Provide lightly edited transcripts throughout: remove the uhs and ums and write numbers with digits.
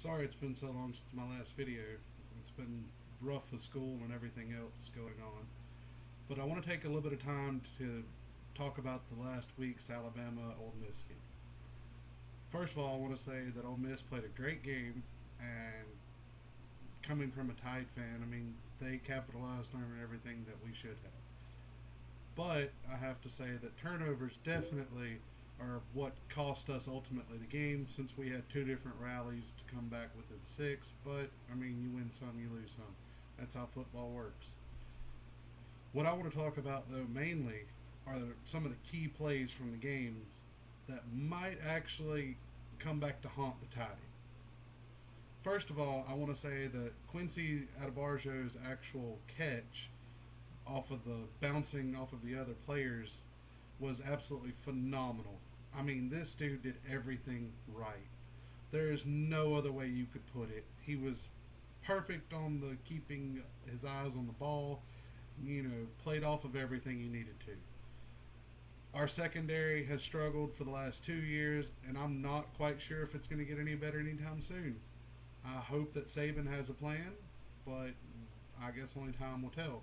Sorry it's been so long since my last video. It's been rough with school and everything else going on. But I want to take a little bit of time to talk about the last week's Alabama Ole Miss game. First of all, I want to say that Ole Miss played a great game, and coming from a Tide fan, I mean, they capitalized on everything that we should have. But I have to say that turnovers definitely are what cost us ultimately the game, since we had two different rallies to come back within six. But, I mean, you win some, you lose some. That's how football works. What I want to talk about, though, mainly are some of the key plays from the games that might actually come back to haunt the Tide. First of all, I want to say that Quincy Adebarjo's actual catch off of the bouncing off of the other players was absolutely phenomenal. I mean, this dude did everything right. There is no other way you could put it. He was perfect on the keeping his eyes on the ball, played off of everything he needed to. Our secondary has struggled for the last 2 years, and I'm not quite sure if it's going to get any better anytime soon. I hope that Saban has a plan, but I guess only time will tell.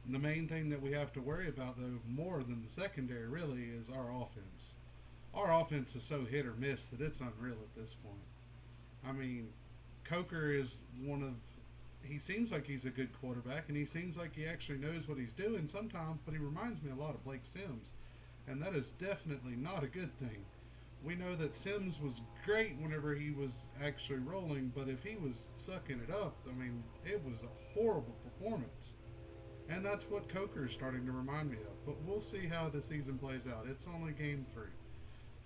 The main thing that we have to worry about, though, more than the secondary, really, is our offense. Our offense is so hit or miss that it's unreal at this point. I mean, Coker is one of. He seems like he's a good quarterback, and he seems like he actually knows what he's doing sometimes, but he reminds me a lot of Blake Sims, and that is definitely not a good thing. We know that Sims was great whenever he was actually rolling, but if he was sucking it up, I mean, it was a horrible performance. And that's what Coker is starting to remind me of. But we'll see how the season plays out. It's only game three.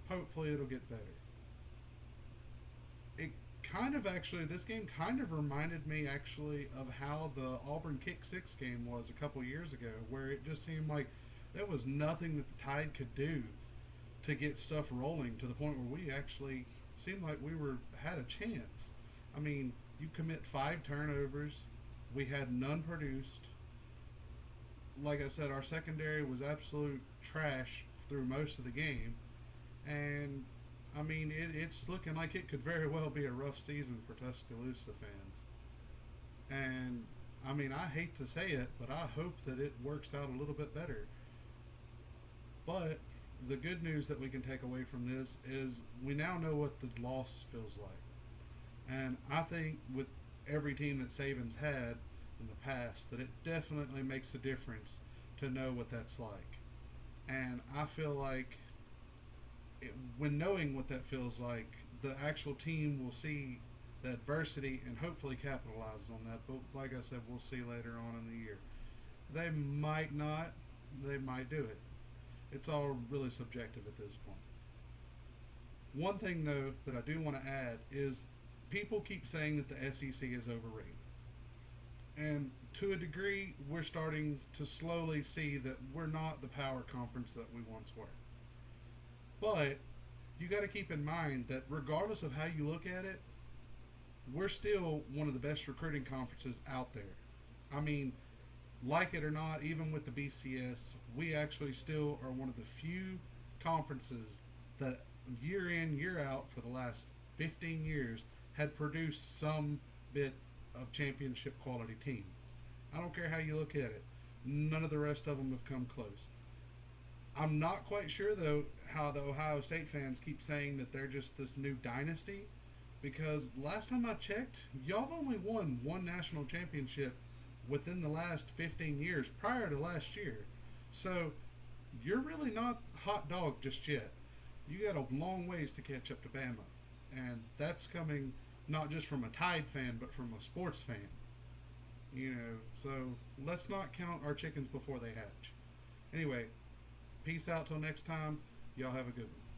Hopefully it'll get better. It kind of actually, this game kind of reminded me actually of how the Auburn Kick Six game was a couple years ago, where it just seemed like there was nothing that the Tide could do to get stuff rolling to the point where we actually seemed like we had a chance. I mean, you commit 5 turnovers, we had none produced. Like I said, our secondary was absolute trash through most of the game, and I mean, it's looking like it could very well be a rough season for Tuscaloosa fans. And I mean, I hate to say it, but I hope that it works out a little bit better. But the good news that we can take away from this is we now know what the loss feels like. And I think with every team that Saban's had in the past, that it definitely makes a difference to know what that's like. And I feel like when knowing what that feels like, the actual team will see the adversity and hopefully capitalize on that. But like I said, we'll see later on in the year. They might not, they might do it. It's all really subjective at this point. One thing, though, that I do want to add is people keep saying that the SEC is overrated. And to a degree, we're starting to slowly see that we're not the power conference that we once were. But you got to keep in mind that regardless of how you look at it, we're still one of the best recruiting conferences out there. I mean, like it or not, even with the BCS, we actually still are one of the few conferences that year in, year out for the last 15 years had produced some bit of championship quality team. I don't care how you look at it. None of the rest of them have come close. I'm not quite sure, though, how the Ohio State fans keep saying that they're just this new dynasty, because last time I checked, y'all have only won one national championship within the last 15 years prior to last year. So you're really not hot dog just yet. You got a long ways to catch up to Bama. And that's coming not just from a Tide fan, but from a sports fan. So let's not count our chickens before they hatch. Anyway, peace out till next time. Y'all have a good one.